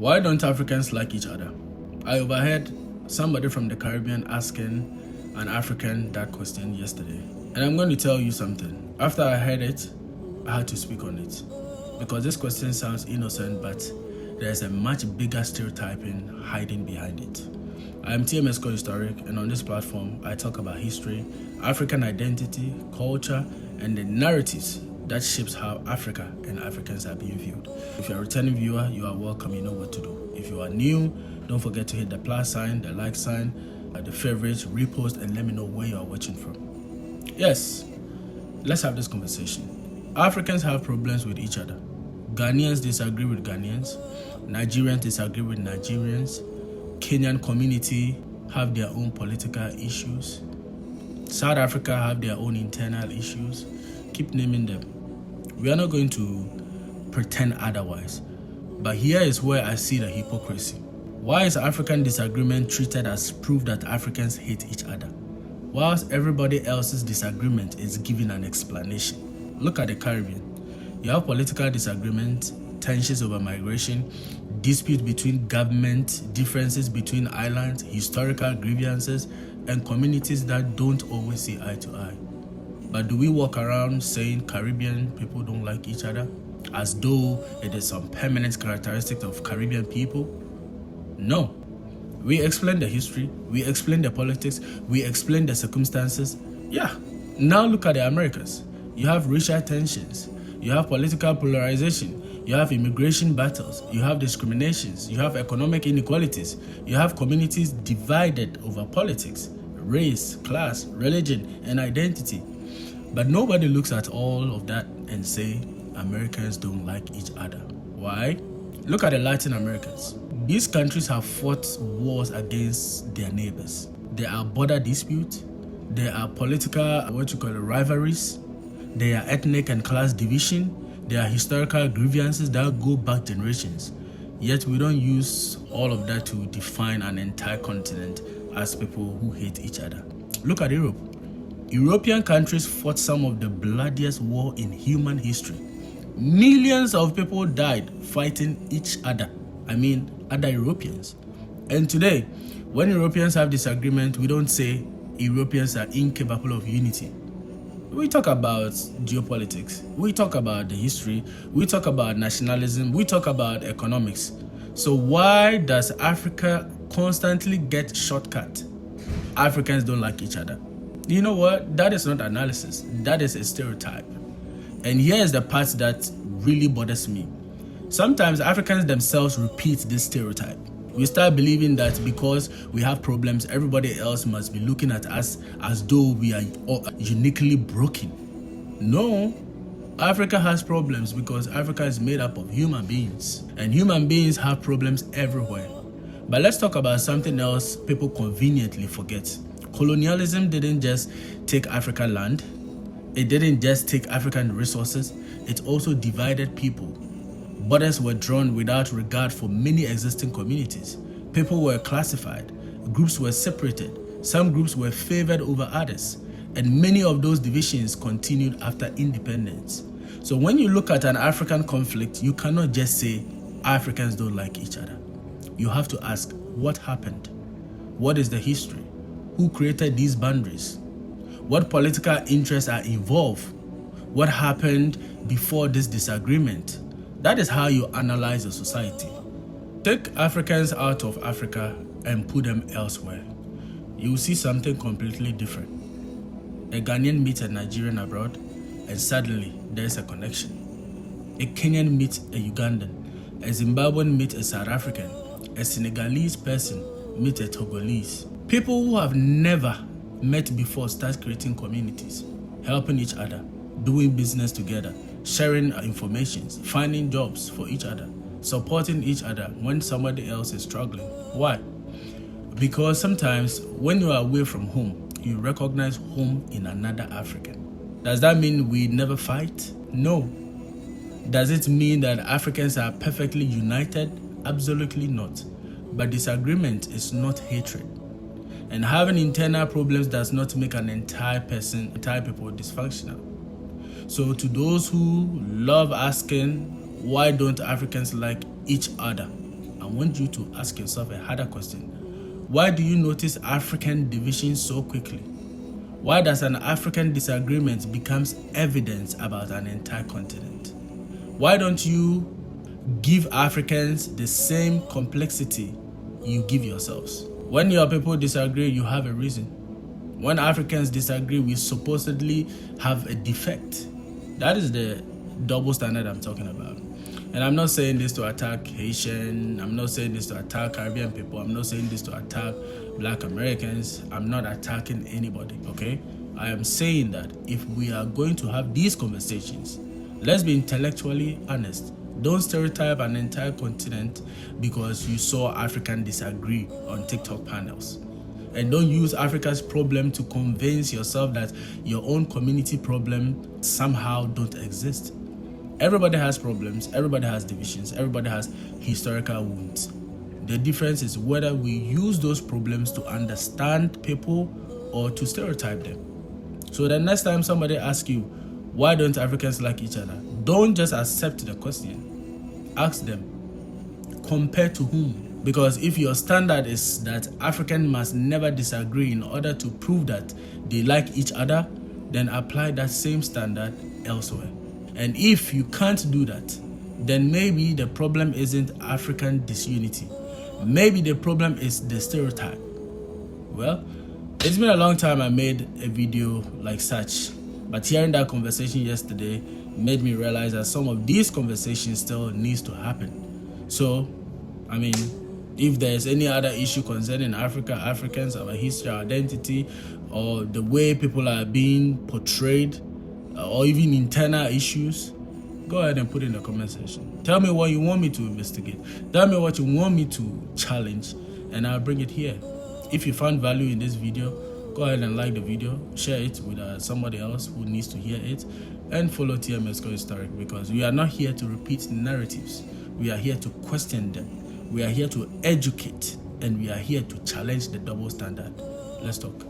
Why don't Africans like each other? I overheard somebody from the Caribbean asking an African that question yesterday. And I'm going to tell you something. After I heard it, I had to speak on it. Because this question sounds innocent, but there's a much bigger stereotyping hiding behind it. I am TMS Historic, and on this platform, I talk about history, African identity, culture, and the narratives that shapes how Africa and Africans are being viewed. If you're a returning viewer, you are welcome, you know what to do. If you are new, don't forget to hit the plus sign, the like sign, the favorites, repost, and let me know where you are watching from. Yes, let's have this conversation. Africans have problems with each other. Ghanaians disagree with Ghanaians. Nigerians disagree with Nigerians. Kenyan community have their own political issues. South Africa have their own internal issues. Keep naming them. We are not going to pretend otherwise. But here is where I see the hypocrisy. Why is African disagreement treated as proof that Africans hate each other, whilst everybody else's disagreement is given an explanation? Look at the Caribbean. You have political disagreement, tensions over migration, disputes between government, differences between islands, historical grievances, and communities that don't always see eye to eye. But do we walk around saying Caribbean people don't like each other, as though it is some permanent characteristic of Caribbean people? No. We explain the history, we explain the politics, we explain the circumstances. Yeah. Now look at the Americas. You have racial tensions, you have political polarization, you have immigration battles, you have discriminations, you have economic inequalities, you have communities divided over politics, race, class, religion, and identity. But nobody looks at all of that and say Americans don't like each other. Why? Look at the Latin Americans. These countries have fought wars against their neighbors. There are border disputes, there are political, rivalries, there are ethnic and class division, there are historical grievances that go back generations. Yet we don't use all of that to define an entire continent as people who hate each other. Look at Europe. European countries fought some of the bloodiest war in human history. Millions of people died fighting each other. Other Europeans. And today, when Europeans have disagreement, we don't say Europeans are incapable of unity. We talk about geopolitics, we talk about the history, we talk about nationalism, we talk about economics. So why does Africa constantly get shortcut? Africans don't like each other. You know what? That is not analysis. That is a stereotype. And here is the part that really bothers me. Sometimes Africans themselves repeat this stereotype. We start believing that because we have problems, everybody else must be looking at us as though we are uniquely broken. No, Africa has problems because Africa is made up of human beings. And human beings have problems everywhere. But let's talk about something else people conveniently forget. Colonialism didn't just take African land. It didn't just take African resources. It also divided people. Borders were drawn without regard for many existing communities. People were classified. Groups were separated. Some groups were favored over others. And many of those divisions continued after independence. So when you look at an African conflict, you cannot just say Africans don't like each other. You have to ask, what happened? What is the history? Who created these boundaries? What political interests are involved? What happened before this disagreement? That is how you analyze a society. Take Africans out of Africa and put them elsewhere. You will see something completely different. A Ghanaian meets a Nigerian abroad, and suddenly there is a connection. A Kenyan meets a Ugandan, a Zimbabwean meets a South African, a Senegalese person meets a Togolese. People who have never met before start creating communities, helping each other, doing business together, sharing information, finding jobs for each other, supporting each other when somebody else is struggling. Why? Because sometimes when you are away from home, you recognize home in another African. Does that mean we never fight? No. Does it mean that Africans are perfectly united? Absolutely not. But disagreement is not hatred. And having internal problems does not make an entire people dysfunctional. So to those who love asking, why don't Africans like each other? I want you to ask yourself a harder question. Why do you notice African division so quickly? Why does an African disagreement becomes evidence about an entire continent? Why don't you give Africans the same complexity you give yourselves? When your people disagree, you have a reason. When Africans disagree, we supposedly have a defect. That is the double standard I'm talking about. And I'm not saying this to attack Haitian. I'm not saying this to attack Caribbean people. I'm not saying this to attack Black Americans. I'm not attacking anybody, okay? I am saying that if we are going to have these conversations, let's be intellectually honest. Don't stereotype an entire continent because you saw African disagree on TikTok panels. And don't use Africa's problem to convince yourself that your own community problem somehow don't exist. Everybody has problems, everybody has divisions, everybody has historical wounds. The difference is whether we use those problems to understand people or to stereotype them. So the next time somebody asks you, why don't Africans like each other? Don't just accept the question. Ask them, compared to whom? Because if your standard is that Africans must never disagree in order to prove that they like each other, then apply that same standard elsewhere. And if you can't do that, then maybe the problem isn't African disunity. Maybe the problem is the stereotype. Well, it's been a long time I made a video like such, but hearing that conversation yesterday made me realize that some of these conversations still needs to happen. So, I mean, if there's any other issue concerning Africa, Africans, our history, our identity, or the way people are being portrayed, or even internal issues, go ahead and put it in the comment section. Tell me what you want me to investigate. Tell me what you want me to challenge, and I'll bring it here. If you found value in this video, go ahead and like the video, share it with somebody else who needs to hear it, and follow TMS Go Historic, because we are not here to repeat narratives. We are here to question them. We are here to educate, and we are here to challenge the double standard. Let's talk.